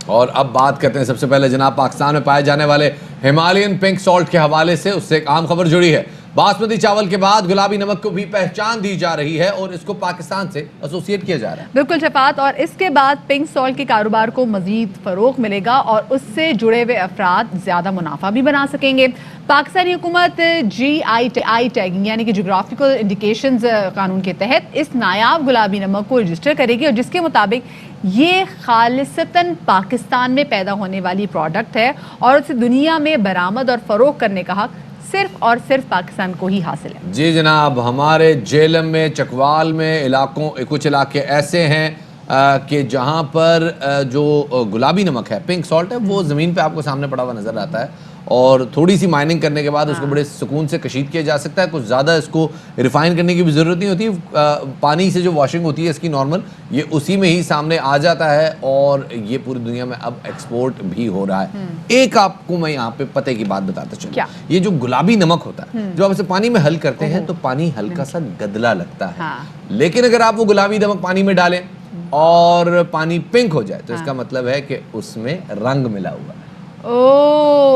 اور اب بات کرتے ہیں سب سے پہلے جناب پاکستان میں پائے جانے والے ہمالین پنک سالٹ کے حوالے سے. اس سے ایک عام خبر جڑی ہے. باسمتی چاول کے بعد گلابی نمک کو بھی پہچان دی جا رہی ہے اور اس کو پاکستان سے ایسوسیٹ کیا جا رہا ہے. بالکل شفاعت, اور اس کے بعد پنک سالٹ کے کاروبار کو مزید فروغ ملے گا اور اس سے جڑے ہوئے افراد زیادہ منافع بھی بنا سکیں گے. پاکستانی حکومت GI ٹیگنگ یعنی کہ جغرافیکل انڈیکیشنز قانون کے تحت اس نایاب گلابی نمک کو رجسٹر کرے گی, اور جس کے مطابق یہ خالصتاً پاکستان میں پیدا ہونے والی پروڈکٹ ہے اور اسے دنیا میں برآمد اور فروغ کرنے کا حق صرف اور صرف پاکستان کو ہی حاصل ہے. جی جناب, ہمارے جیلم میں, چکوال میں کچھ علاقے ایسے ہیں کہ جہاں پر جو گلابی نمک ہے, پنک سالٹ ہے, وہ زمین پہ آپ کو سامنے پڑا ہوا نظر آتا ہے اور تھوڑی سی مائننگ کرنے کے بعد اس کو بڑے سکون سے کشید کیا جا سکتا ہے. کچھ زیادہ اس کو ریفائن کرنے کی بھی ضرورت نہیں ہوتی. پانی سے جو واشنگ ہوتی ہے اس کی نارمل, یہ اسی میں ہی سامنے آ جاتا ہے اور یہ پوری دنیا میں اب ایکسپورٹ بھی ہو رہا ہے. ایک آپ کو میں یہاں پہ پتے کی بات بتاتا چلوں, یہ جو گلابی نمک ہوتا ہے جب آپ اسے پانی میں حل کرتے ہیں تو پانی ہلکا سا گدلا لگتا ہے, لیکن اگر آپ وہ گلابی نمک پانی میں ڈالیں اور پانی پنک ہو جائے تو اس کا مطلب ہے کہ اس میں رنگ ملا ہوا ہے.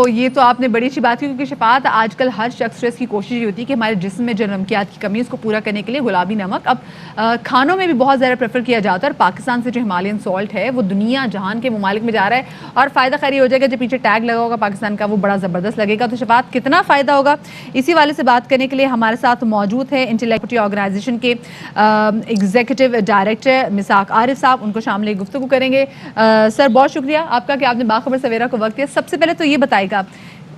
یہ تو آپ نے بڑی اچھی بات کی, کیونکہ شفاعت آج کل ہر شخص اس کی کوشش یہ ہوتی ہے کہ ہمارے جسم میں جو نمکیات کی کمی ہے اس کو پورا کرنے کے لیے گلابی نمک اب کھانوں میں بھی بہت زیادہ پریفر کیا جاتا ہے. اور پاکستان سے جو ہمالین سالٹ ہے وہ دنیا جہان کے ممالک میں جا رہا ہے اور فائدہ خیری ہو جائے گا. جو پیچھے ٹیگ لگا ہوگا پاکستان کا وہ بڑا زبردست لگے گا. تو شفاعت کتنا فائدہ ہوگا, اسی والے سے بات کرنے کے لیے ہمارے ساتھ موجود ہے انٹلیکچوئل آرگنائزیشن کے ایگزیکٹو ڈائریکٹر مساق عارف صاحب. ان کو شامل گفتگو کریں گے. سر بہت شکریہ آپ کا کہ آپ نے باخبر سویرا کو وقت دیا. سب سے پہلے تو یہ بتائے گا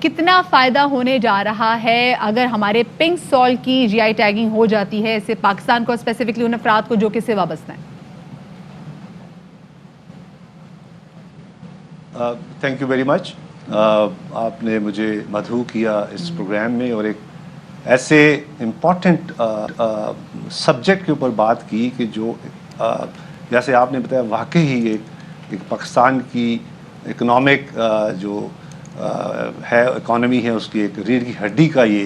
کتنا فائدہ ہونے جا رہا ہے اگر ہمارے پنک سالٹ کی GI ٹیگنگ ہو جاتی ہے, اس سے پاکستان کو اسپیسیفکلی ان افراد کو جو کس سے وابستہ ہیں. Thank you very much. آپ نے مجھے مدعو کیا اس پروگرام میں اور ایک ایسے امپورٹنٹ سبجیکٹ کے اوپر بات کی کہ جو جیسے آپ نے بتایا واقعی ہی ایک پاکستان کی اکنامک جو ہے اکانومی ہے اس کی ایک ریڑھ کی ہڈی کا یہ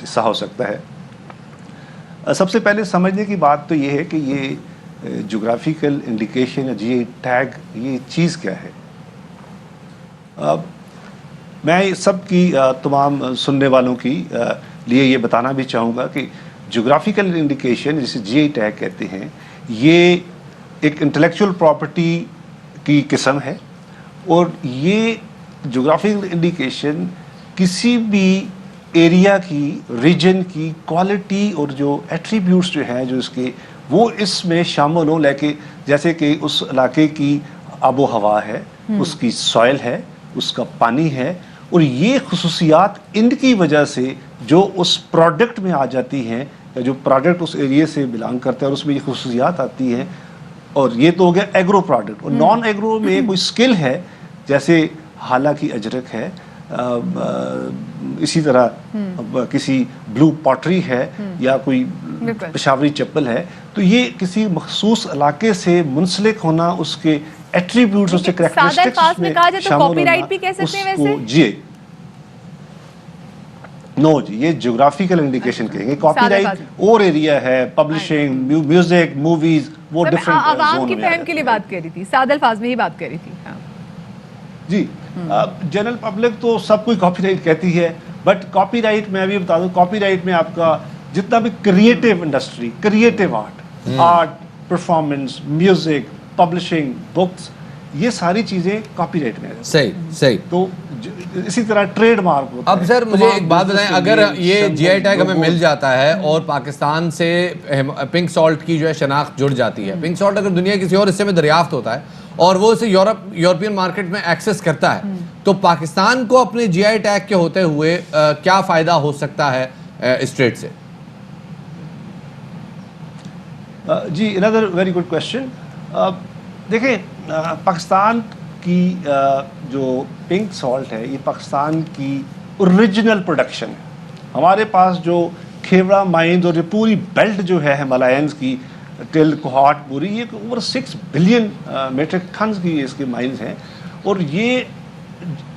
حصہ ہو سکتا ہے. سب سے پہلے سمجھنے کی بات تو یہ ہے کہ یہ جغرافیکل انڈیکیشن یا GI ٹیگ یہ چیز کیا ہے. میں سب کی تمام سننے والوں کی لیے یہ بتانا بھی چاہوں گا کہ جغرافیکل انڈیکیشن جسے GI ٹیگ کہتے ہیں یہ ایک انٹلیکچوئل پراپرٹی کی قسم ہے, اور یہ جغرافیکل انڈیکیشن کسی بھی ایریا کی, ریجن کی کوالٹی اور جو ایٹریبیوٹس جو ہیں جو اس کے وہ اس میں شامل ہوں, لیکن جیسے کہ اس علاقے کی آب و ہوا ہے, اس کی سوائل ہے, اس کا پانی ہے, اور یہ خصوصیات ان کی وجہ سے جو اس پروڈکٹ میں آ جاتی ہیں یا جو پروڈکٹ اس ایریے سے بلانگ کرتا ہے اور اس میں یہ خصوصیات آتی ہیں. اور یہ تو ہو گیا ایگرو پروڈکٹ. اور نان ایگرو میں کوئی سکل ہے جیسے حالہ کی اجرک ہے, اسی طرح کسی بلو پاٹری ہے یا کوئی پشاوری چپل ہے, تو یہ کسی مخصوص علاقے سے منسلک ہونا, اس کے ایٹریبیوٹس, اس کے کریکٹرسٹکس میں شامل ہونا, جی نو جی یہ جغرافیکل انڈیکیشن کہیں گے. کاپی رائٹ اور ایریا ہے, پبلشنگ, میوزک, موویز, وہ ڈفرنٹ عوام کی فہم کے لیے بات کر رہی تھی, سادہ الفاظ میں ہی بات کر رہی تھی. جی جنرل پبلک تو سب کوئی کاپی رائٹ کہتی ہے, بٹ کاپی رائٹ میں ابھی بتا دوں, کاپی رائٹ میں آپ کا جتنا بھی creative industry, creative art, performance, music, publishing, books, یہ ساری چیزیں کاپی رائٹ میں. صحیح. تو اسی طرح ٹریڈ مارک ہوتا ہے. اب سر مجھے ایک بات بتائیں, اگر یہ GI ٹیگ ہمیں مل جاتا ہے اور پاکستان سے پنک سالٹ کی جو ہے شناخت جڑ جاتی ہے, پنک سالٹ اگر دنیا کسی اور حصے میں دریافت ہوتا ہے اور وہ اسے یورپین مارکیٹ میں ایکسس کرتا ہے, تو پاکستان کو اپنے GI ٹیگ کے ہوتے ہوئے کیا فائدہ ہو سکتا ہے اس ٹریڈ سے؟ جی another very good question. دیکھیں پاکستان کی جو پنک سالٹ ہے یہ پاکستان کی اوریجنل پروڈکشن ہے. ہمارے پاس جو کھیوڑا مائنز اور یہ پوری بیلٹ جو ہے ہمالائنز کی, ٹل کوہاٹ پوری, یہ اوور 6 بلین میٹرک ٹنز کی اس کے مائنز ہیں, اور یہ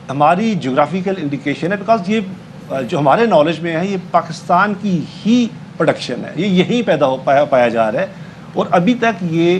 ہماری جغرافیکل انڈیکیشن ہے بیکاز یہ جو ہمارے نالج میں ہے یہ پاکستان کی ہی پروڈکشن ہے, یہ یہیں پیدا پایا جا رہا ہے, اور ابھی تک یہ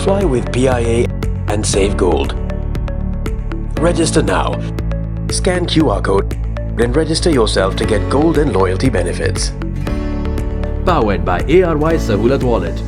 Fly with PIA and save gold. Register now. Scan QR code and register yourself to get gold and loyalty benefits. Powered by ARY Sahulat Wallet.